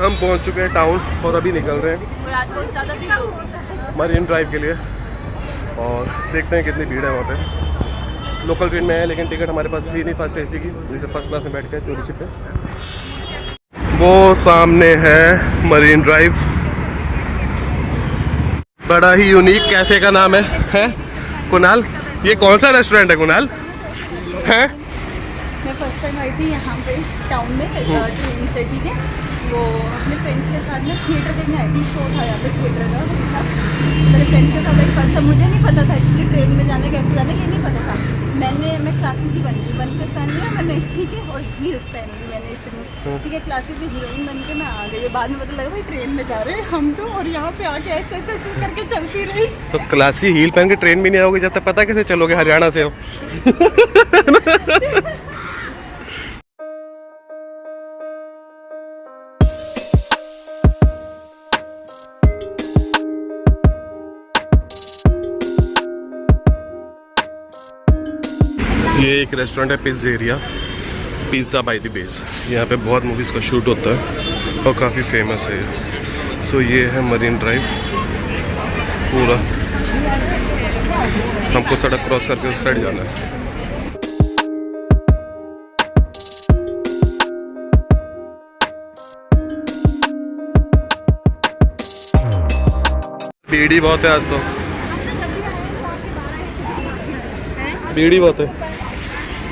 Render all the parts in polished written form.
हम पहुंच चुके हैं टाउन और अभी निकल रहे हैं मरीन ड्राइव के लिए और देखते हैं कितनी भीड़ है वहाँ पे। लोकल ट्रेन में है लेकिन टिकट हमारे पास थी नहीं फर्स्ट एसी की, जैसे फर्स्ट क्लास में बैठ के चोरी पे। वो सामने है मरीन ड्राइव, बड़ा ही यूनिक कैफे का नाम है कुणाल। ये कौन सा रेस्टोरेंट है कुणाल? है मैं फर्स्ट टाइम आई थी यहाँ पे टाउन में ट्रेन से, ठीक है। वो अपने फ्रेंड्स के साथ में थिएटर देखने आई थी, शो था यहाँ पे थिएटर का, मेरे साथ मेरे फ्रेंड्स के साथ। एक फर्स्ट टाइम मुझे नहीं पता था एक्चुअली ट्रेन में जाना कैसे जाना, ये नहीं पता था। मैं क्लासी सी बन गई, वन पीस पहन लिया मैंने, ठीक है, और हील्स पहन ली मैंने इतनी, ठीक है। क्लासी से हीरोइन बन के मैं आ गई। बाद में पता लगा भाई ट्रेन में जा रहे हैं हम तो, और यहाँ पे आके ऐसे ऐसे करके चलती रही। तो क्लासी हील पहन के ट्रेन में नहीं आओगे, जब तक पता कैसे चलोगे हरियाणा से हो। ये एक रेस्टोरेंट है pizzeria, pizza by the base. यहाँ पे बहुत मूवीज़ का शूट होता है और काफ़ी फेमस है ये। सो ये है मरीन ड्राइव पूरा, हमको सड़क क्रॉस करके उस साइड जाना है। भीड़ ही बहुत है आज तो, भीड़ ही बहुत है।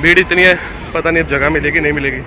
भीड़ इतनी है पता नहीं अब जगह मिलेगी नहीं मिलेगी।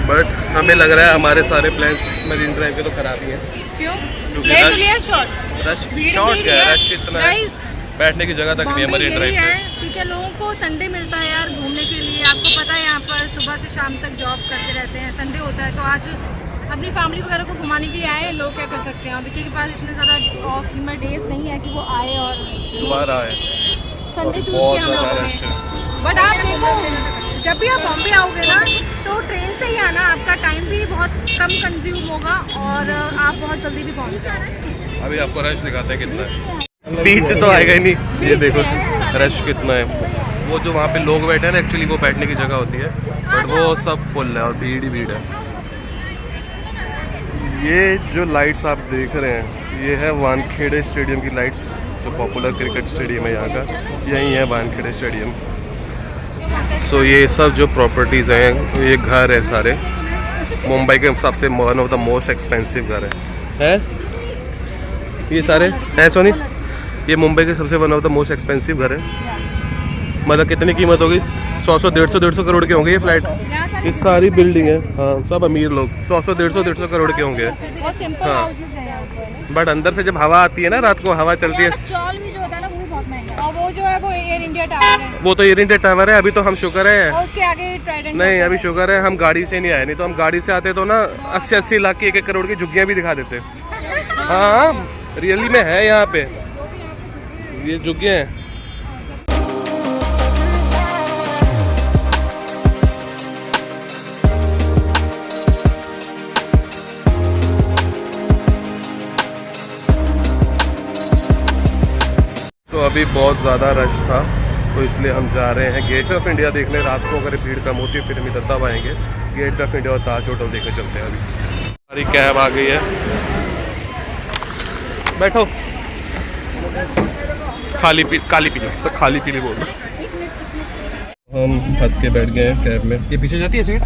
बट हमें लग रहा है हमारे सारे प्लान्स मरीन ड्राइव के तो खराब ही हैं। क्यों? क्योंकि शॉर्ट क्या है, रश इतना है, बैठने की जगह तक नहीं है मरीन ड्राइव पे। ठीक है, लोगों को संडे मिलता है यार घूमने के लिए। आपको पता है यहाँ पर सुबह से शाम तक जॉब करते रहते हैं, संडे होता है तो आज अपनी फैमिली वगैरह को घुमाने के लिए आए। लोग क्या कर सकते हैं, विक्की के पास इतने ज़्यादा ऑफ में डेज नहीं है कि वो आए और दोबारा आए। संडे चूज किया हम लोगों ने। बट आप देखो जब भी आप बॉम्बे आओगे ना तो ट्रेन से ही आना, आपका टाइम भी बहुत कम कंज्यूम होगा और आप बहुत जल्दी भी पहुँच जाओगे। अभी आपको रश दिखाते हैं कितना है। बीच तो आएगा ही नहीं, ये देखो रश कितना है। वो जो वहाँ पे लोग बैठे हैं ना, एक्चुअली वो बैठने की जगह होती है, बट वो सब फुल है और भीड़ ही भीड़ है। ये जो लाइट्स आप देख रहे हैं ये है वानखेड़े स्टेडियम की लाइट्स, जो पॉपुलर क्रिकेट स्टेडियम है यहाँ का, यही है वानखेड़े स्टेडियम। सो ये सब जो प्रॉपर्टीज़ हैं, ये घर है सारे, मुंबई के हिसाब से one of the most expensive घर है ये सारे हैं सोनी। ये मुंबई के सबसे one of the most expensive घर है। मतलब कितनी कीमत होगी? 100 150 करोड़ के होंगे ये फ्लैट, ये सारी बिल्डिंग है। हाँ, सब अमीर लोग 100 150 करोड़ के होंगे। हाँ, बट अंदर से जब हवा आती है ना, रात को हवा चलती है, और वो जो है वो एयर इंडिया टावर है। वो तो एयर इंडिया टावर है। अभी तो हम शुक्र है, और उसके आगे ट्राइडेंट नहीं अभी शुक्र है हम गाड़ी से नहीं आए, नहीं तो हम गाड़ी से आते तो ना 80-80 लाख की 1-1 करोड़ की झुग्गियां भी दिखा देते। हाँ रियली में है यहाँ पे ये झुग्गियां हैं। तो अभी बहुत ज़्यादा रश था तो इसलिए हम जा रहे हैं गेट ऑफ इंडिया देखने। रात को अगर भीड़ कम होती है फिर हम इधर तब आएंगे। गेट ऑफ इंडिया और ताज होटल देखने चलते हैं। अभी हमारी कैब आ गई है, बैठो। काली पीली तो खाली पीली बोल रहा। हम फंस के बैठ गए हैं कैब में। ये पीछे जाती है सीट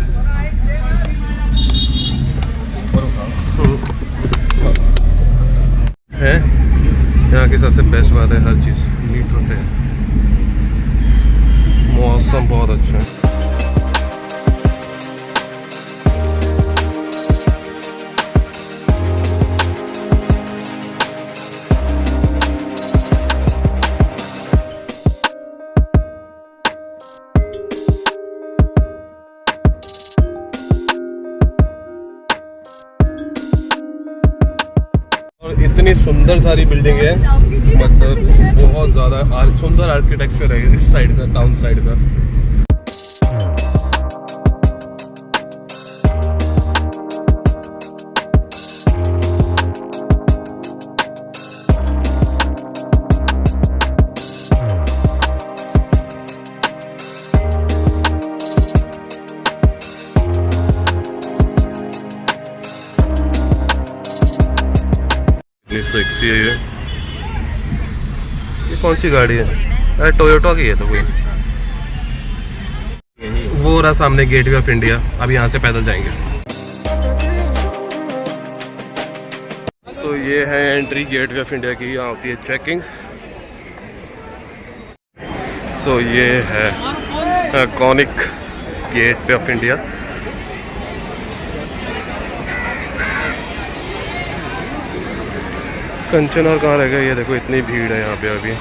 है। यहाँ की सबसे बेस्ट बात है हर चीज़ मीटर से। मौसम बहुत अच्छा है। इतनी सुंदर सारी बिल्डिंग है, मतलब बहुत ज़्यादा सुंदर आर्किटेक्चर है इस साइड का, टाउन साइड का। सेक्सी है ये कौन सी गाड़ी है? अरे टोयोटा की है तो कोई। वो रहा सामने गेटवे ऑफ इंडिया, अब यहाँ से पैदल जाएंगे। सो ये है एंट्री गेटवे ऑफ इंडिया की, यहाँ होती है चेकिंग। सो ये है आइकॉनिक गेटवे ऑफ इंडिया। कंचन और कहाँ रह गया? ये देखो इतनी भीड़ है यहाँ पे अभी।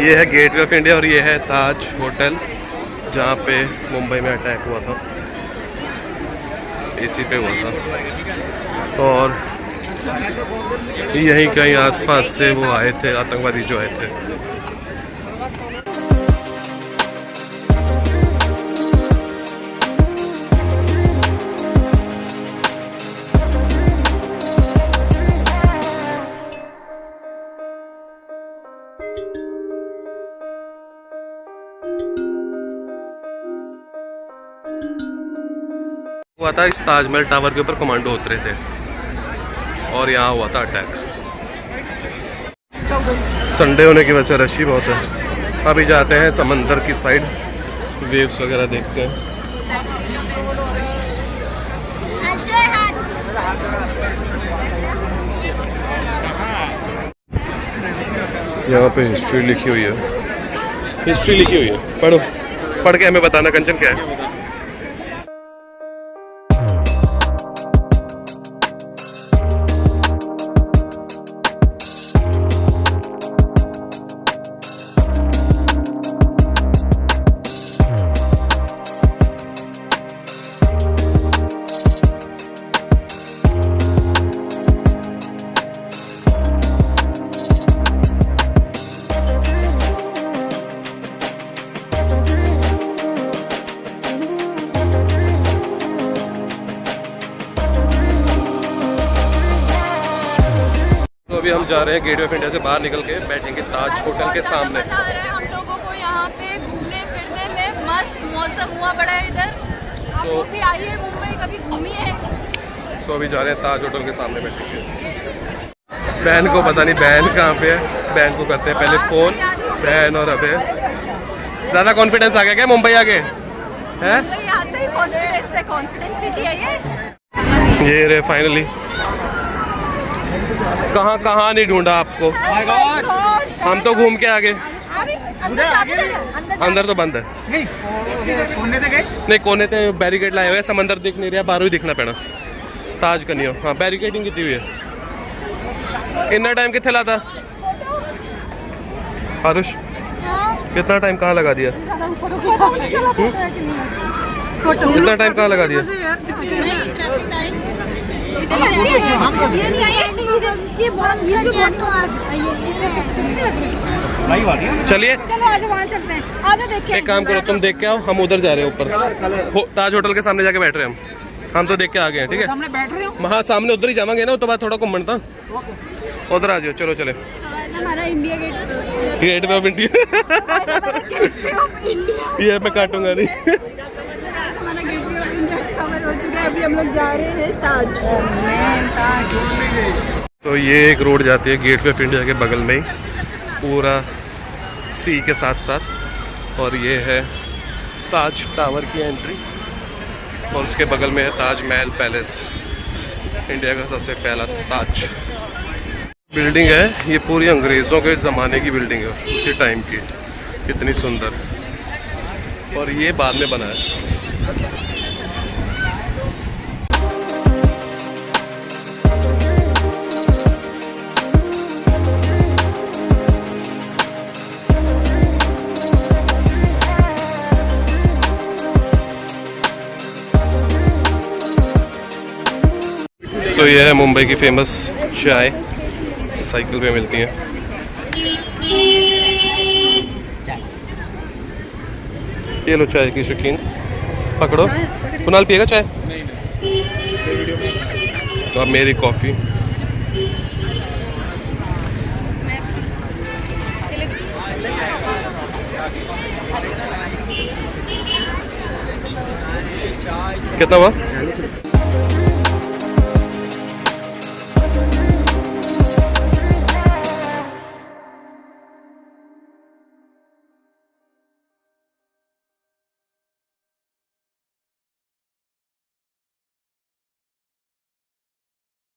ये है गेटवे ऑफ इंडिया और ये है ताज होटल, जहाँ पे मुंबई में अटैक हुआ था, इसी पे हुआ था। और यहीं कहीं आसपास से वो आए थे आतंकवादी जो आए थे। हुआ था इस ताजमहल टावर के ऊपर कमांडो उतरे थे और यहाँ हुआ था अटैक। संडे होने की वजह से रश ही बहुत है। अभी जाते हैं समंदर की साइड, वेव्स वगैरह देखते हैं। यहाँ पे हिस्ट्री लिखी हुई है, हिस्ट्री लिखी हुई है, पढ़ो, पढ़ के हमें बताना कंचन क्या है। अभी हम जा रहे हैं गेटवे ऑफ इंडिया से बाहर निकल के बैठेंगे ताज होटल के सामने। मजा आ रहा है हम लोगों को यहाँ पे घूमने फिरने में, मस्त मौसम हुआ बड़ा है इधर। आप लोग भी आइए मुंबई, कभी घूमिए। तो अभी जा रहे हैं ताज होटल के सामने बैठेंगे। बहन को पता नहीं बहन कहाँ पे है, बहन को करते हैं पहले फ़ोन। बहन और अबे ज़्यादा कॉन्फिडेंस आ गया क्या मुंबई आके? हैं? कॉन्फिडेंस सिटी है ये रे फाइनली। कहाँ कहाँ नहीं ढूंढा आपको, हम तो घूम के आ गए। अंदर तो बंद है। नहीं कोने ते बैरिकेड लाए हुए, समंदर दिख नहीं रहा, बाहरों ही दिखना पैना। ताज का नहीं हो, हाँ बैरिकेडिंग की हुई है। इतना टाइम कितने लाता आरुष? कितना टाइम कहाँ लगा दिया? इतना टाइम कहाँ लगा दिया? चलिए चलो आज वहाँ चलते हैं, आज देखिए। एक काम करो, तुम देख के आओ, हम उधर जा रहे हैं ऊपर ताज होटल के सामने जाके बैठ रहे हैं हम तो देख के आ गए हैं। ठीक है, सामने बैठ रहे हो? हाँ सामने उधर ही जाएंगे ना, तो बाद थोड़ा घूमन था, उधर आ जाओ। चलो चले, हमारा India gate, gateway of India. ये मैं काटूंगा नहीं। हमारा गेटवे ऑफ इंडिया कवर हो चुका है। अभी हम लोग जा रहे हैं ताज। तो ये एक रोड जाती है गेटवे ऑफ इंडिया के बगल में ही, पूरा सी के साथ साथ। और ये है ताज टावर की एंट्री, और उसके बगल में है ताज महल पैलेस, इंडिया का सबसे पहला ताज। बिल्डिंग है ये पूरी अंग्रेज़ों के ज़माने की बिल्डिंग है, उसी टाइम की। कितनी सुंदर। और ये बाद में बना है। तो ये है मुंबई की फेमस चाय, साइकिल पे मिलती है। ये लो चाय की शौकीन, पकड़ो। कुणाल पिएगा चाय? तो अब मेरी कॉफ़ी। कितना हुआ?